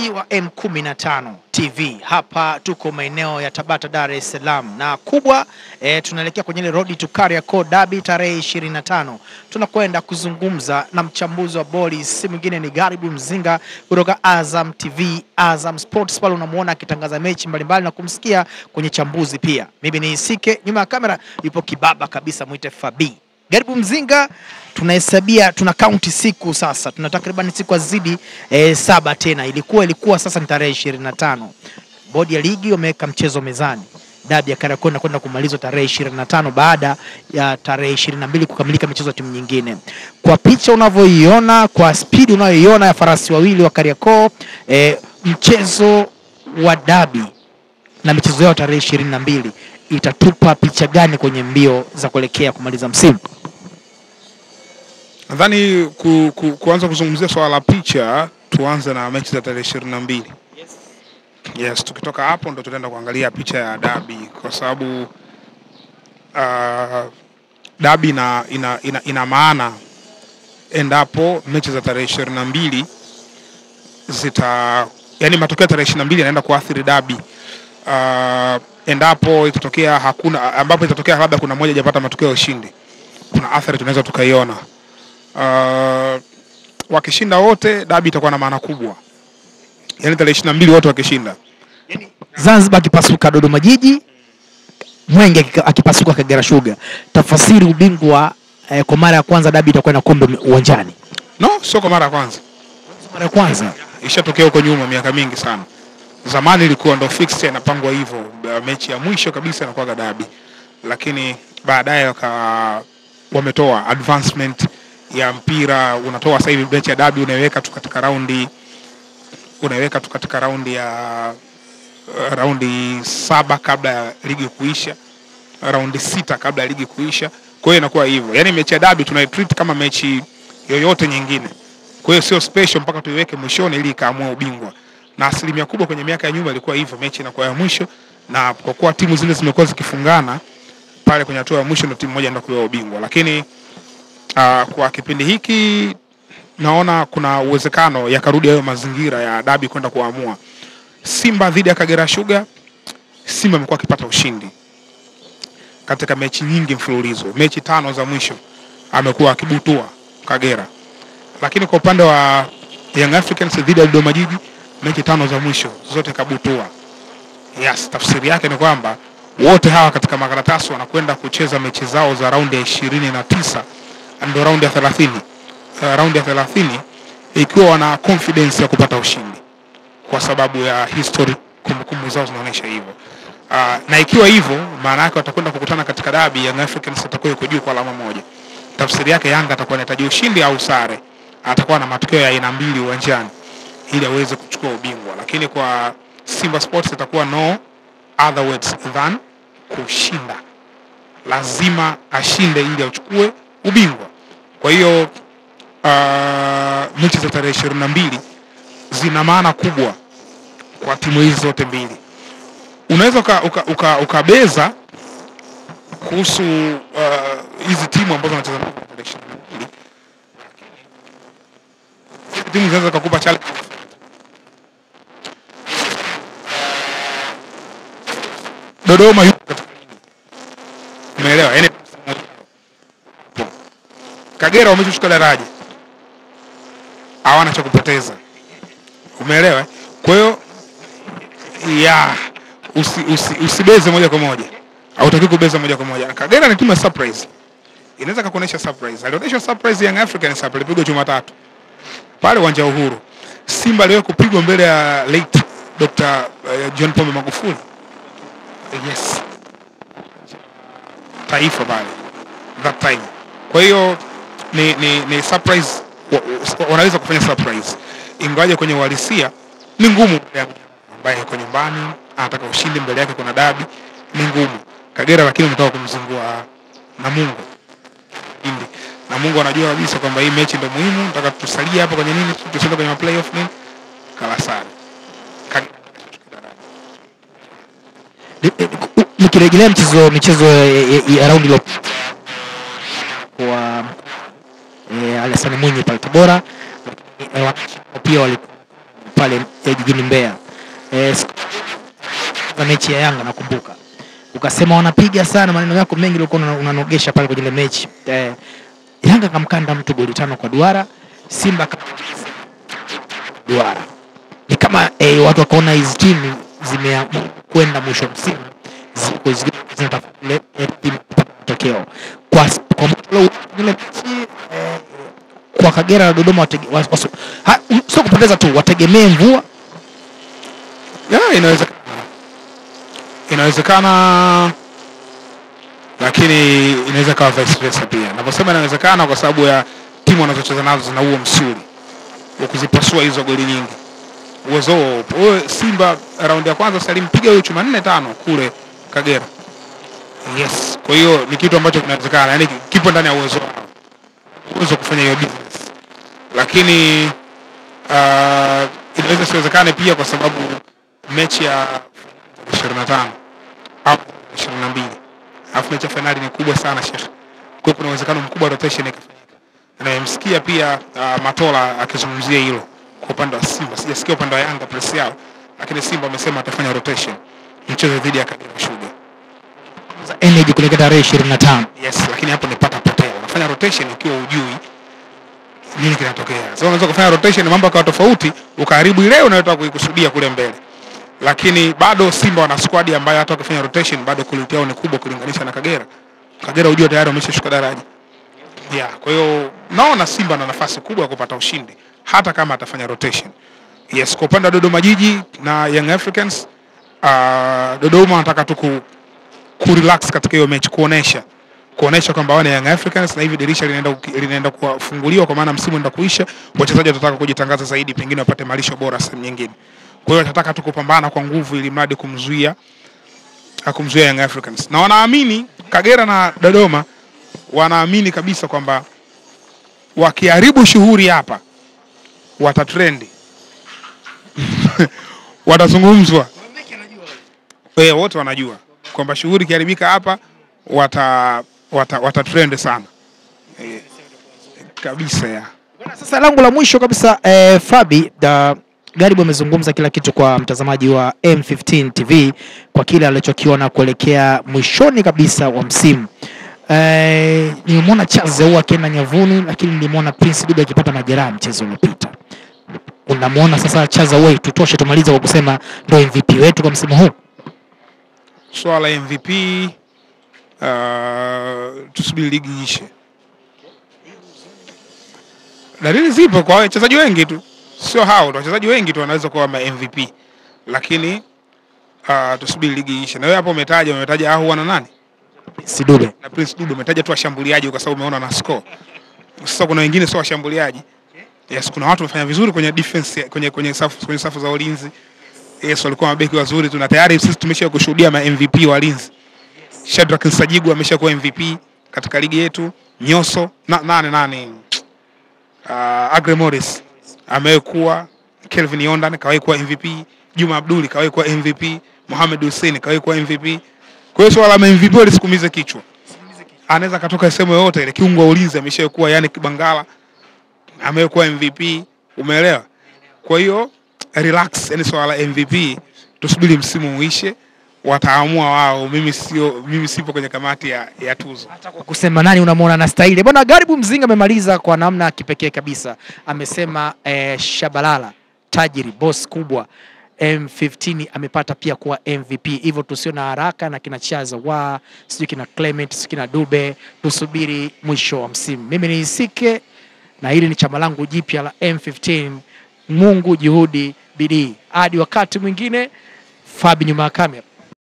Mtazamaji wa M15 TV, hapa tuko maeneo ya Tabata, Dar es Salaam, na kubwa tunaelekea kwenye ile road to Kariakoo Derby tarehe 25. Tunakwenda kuzungumza na mchambuzi wa boli, si mwingine ni Garibu Mzinga kutoka Azam TV, Azam Sports. Pale unamuona akitangaza mechi mbalimbali na kumsikia kwenye chambuzi pia. Mimi ni Isike, nyuma ya kamera yupo kibaba kabisa, muite Fabi. Garibu Mzinga, tunahesabia, tuna counti siku sasa. Tuna takriban siku azidi 7 tena. Ilikuwa sasa ni tarehe 25. Bodi ya ligi wameweka mchezo mezani. Derby ya Kariakoo kwenda kumalizwa tarehe 25 baada ya tarehe 22 kukamilika michezo ya timu nyingine. Kwa picha unavyoiona, kwa speed unayoiona ya farasi wawili wa Kariakoo, mchezo wa derby na michezo yao tarehe 22 itatupa picha gani kwenye mbio za kuelekea kumaliza msimu? Nadhani kuanza kuzungumzia swala la picha, tuanze na mechi za tarehe 22. Yes, tukitoka hapo ndo tutaenda kuangalia picha ya derby, kwa sababu derby ina maana endapo mechi za tarehe 22 yani matokeo tarehe 22 yanaenda kuathiri derby. Endapo itatokea ambapo itatokea labda kuna mmoja hajapata matokeo ya ushindi, kuna athari tunaweza tukaiona. Wakishinda wote, derby itakuwa na maana kubwa. Yani tarehe 22 wote wakishinda, yani Zanzibar akipasuka Dodoma Jiji, Mwenge akipasuka Kagera Sugar, tafasiri ubingwa kwa mara ya kwanza derby itakuwa na kombe uwanjani. No, sio kwa mara ya kwanza. Mara ya kwanza ishatokea huko nyuma miaka mingi sana. Zamani ilikuwa ndo fixture inapangwa hivyo, mechi ya mwisho kabisa inakuwa derby. Lakini baadaye wametoa advancement ya mpira, unatoa sasa hivi mechi ya derby unaiweka tu katika raundi ya raundi 7 kabla ya ligi kuisha, raundi 6 kabla ya ligi kuisha. Kwa hiyo inakuwa hivyo. Yaani mechi ya derby tunaitreat kama mechi yoyote nyingine. Kwa hiyo sio special mpaka tuiweke mwishoni ili ikaamua ubingwa. Na asilimia kubwa kwenye miaka ya nyuma ilikuwa hivyo, mechi inakuwa ya mwisho, na kwa kuwa timu zile zimekuwa zikifungana pale kwenye hatua ya mwisho ndio timu moja ndio kuwa ubingwa. Lakini kwa kipindi hiki naona kuna uwezekano yakarudi hayo mazingira ya derby kwenda kuamua. Simba dhidi ya Kagera Sugar, Simba amekuwa akipata ushindi katika mechi nyingi mfululizo. Mechi 5 za mwisho amekuwa akibutua Kagera. Lakini kwa upande wa Young Africans dhidi ya Dodoma Jiji, mechi 5 za mwisho zote kabutua. Yes, tafsiri yake ni kwamba wote hawa katika makaratasi wanakwenda kucheza mechi zao za raundi ya 29 ndio raundi ya 30. Raundi ya 30 ikiwa wana confidence ya kupata ushindi, kwa sababu ya history, kumbukumbu zao zinaonyesha hivyo. Na ikiwa hivyo, maana yake watakwenda kukutana katika derby, Young Africans atakuwa yuko juu kwa alama 1. Tafsiri yake Yanga atakuwa anahitaji ushindi au sare, atakuwa na matokeo ya aina mbili uwanjani ili aweze kuchukua ubingwa. Lakini kwa Simba Sports itakuwa no other words than kushinda. Lazima ashinde ili achukue ubingwa. Kwa hiyo mechi za tarehe 22 zina maana kubwa kwa timu hizi zote mbili. Unaweza ukabeza kuhusu hizi timu ambazo wanacheza tarehe 22. Timu zinaweza kukupa challenge. Dodoma yuko katika ligi. Umeelewa? Yaani Kagera wameshuka daraja, hawana cha kupoteza. Umeelewa? Kwa hiyo usibeze moja kwa moja. Hautaki kubeza moja kwa moja. Kagera ni timu ya surprise. Inaweza kukuonesha surprise. Alionyesha surprise Young Africans hapa, alipigwa Jumatatu pale uwanja Uhuru. Simba leo kupigwa mbele ya late Dr. John Pombe Magufuli. Yes. Taifa pale that time. Kwa hiyo ni surprise, wanaweza kufanya surprise. Ingawaje kwenye uhalisia ni ngumu, ambaye yuko nyumbani anataka ushindi, mbele yake kuna derby, ni ngumu. Kagera lakini mtaka kumzingua Namungo. Namungo anajua kabisa kwamba hii mechi ndio muhimu, nataka tusalie hapa kwenye nini, tusende kwenye playoff nini. Kalasari. Nikirejelea michezo ya raundi ile kwa Alessandro Mwinyi pale Tabora, pia walikuwa pale jijini Mbeya. Na mechi ya Yanga nakumbuka. Ukasema wanapiga sana, maneno yako mengi ulikuwa unanogesha pale kwenye ile mechi. Yanga kamkanda mtu goli 5 kwa duara, Simba duara. Ni kama watu wakaona hizi timu zimekwenda mwisho msimu zinatafuta ile matokeo. Kwa ile mechi kwa Kagera na Dodoma sio kupoteza tu, wategemee mvua. Inawezekana, lakini inaweza kuwa vice versa pia. Naposema inawezekana kwa sababu ya timu wanazocheza nazo zina huo msuri wa kuzipasua hizo goli nyingi. Uwezo Simba raundi ya kwanza salimpiga huyo chuma 4-5 kule Kagera. Yes, kwa hiyo ni kitu ambacho kinawezekana, yani kipo ndani ya uwezo kufanya hiyo business. Lakini inaweza siwezekane pia kwa sababu mechi ya 25 au 22 alafu mechi ya finali ni kubwa sana Sheikh. Kwa hiyo kuna uwezekano mkubwa rotation ikafanyika. Na nimesikia pia Matola akizungumzia hilo kwa upande wa Simba. Sijasikia upande wa Yanga press yao, lakini Simba amesema atafanya rotation mchezo dhidi ya Kagera Sugar. Energy kuelekea tarehe 25. Yes, lakini hapo nipata potea. Unafanya rotation ukiwa hujui nini kinatokea. Sasa unaweza kufanya rotation mambo yakawa tofauti, ukaharibu ile unayotaka kuikusudia kule mbele. Lakini bado Simba wana squad ambayo hata wakifanya rotation bado quality yao ni kubwa kulinganisha na Kagera. Kagera unajua tayari wameshashuka daraja. Kwa hiyo naona Simba na nafasi kubwa ya kupata ushindi hata kama atafanya rotation. Yes, kwa upande wa Dodoma Jiji na Young Africans, Dodoma wanataka tu relax katika hiyo mechi, kuonesha kwamba wana Young Africans na hivi dirisha linaenda kufunguliwa kwa maana msimu unaenda kuisha, wachezaji watataka kujitangaza zaidi, pengine wapate malisho bora sehemu nyingine. Kwa hiyo watataka tu kupambana kwa nguvu ili mradi kumzuia Young Africans. Na wanaamini Kagera na Dodoma wanaamini kabisa kwamba wakiharibu shughuli hapa watatrendi. Watazungumzwa. Wote wanajua kwamba shughuli kiharibika hapa watatrend sana. Kabisa ya. Sasa langu la mwisho kabisa, Fabi Garibu amezungumza kila kitu kwa mtazamaji wa M15 TV kwa kile alichokiona kuelekea mwishoni kabisa wa msimu. Nimeona Chaze huwa akienda nyavuni, lakini nimeona Prince Dube akipata majeraha mchezo uliopita. Unamuona sasa Chaze huwa tutoshe tumalize kwa kusema ndio MVP wetu kwa msimu huu? Swala MVP tusubiri ligi ishe. Dalili zipo kwa wachezaji wengi tu. Sio hao, wachezaji wengi tu wanaweza kuwa MVP. Lakini tusubiri ligi ishe. Na wewe hapo umetaja Ahu na nani? Prince Dube. Na Prince Dube umetaja tu washambuliaji kwa sababu umeona na score. Sasa kuna wengine sio washambuliaji. Yes, kuna watu wamefanya vizuri kwenye defense, kwenye safu za ulinzi. Yes, walikuwa mabeki wazuri tu na tayari sisi tumesha kushuhudia ma MVP walinzi. Shadrack Nsajigu ameshakuwa MVP katika ligi yetu. Nyoso nani Agre Morris amekuwa, Kelvin Yondan kawahi kuwa MVP, Juma Abduli kawahi kuwa MVP, Mohamed Hussein kawahi kuwa MVP. Kwa hiyo swala la MVP lisikumize kichwa. Anaweza katoka sehemu yoyote ile, kiungo wa ulinzi ameshakuwa, yani Kibangala amekuwa MVP, umeelewa? Kwa hiyo relax, yani swala la MVP tusubiri msimu uishe, wataamua wao. Mimi sipo kwenye kamati ya tuzo. Hata kwa kusema nani unamuona na style. Bwana Garibu Mzinga amemaliza kwa namna kipekee kabisa. Amesema Shabalala tajiri boss kubwa M15 amepata pia kuwa MVP. Hivyo tusio na haraka na kina Chaza sijui kina Clement, sijui kina Dube, tusubiri mwisho wa msimu. Mimi ni Isike na hili ni chama langu jipya la M15. Mungu, juhudi, bidii. Hadi wakati mwingine, Fabi nyuma ya kamera.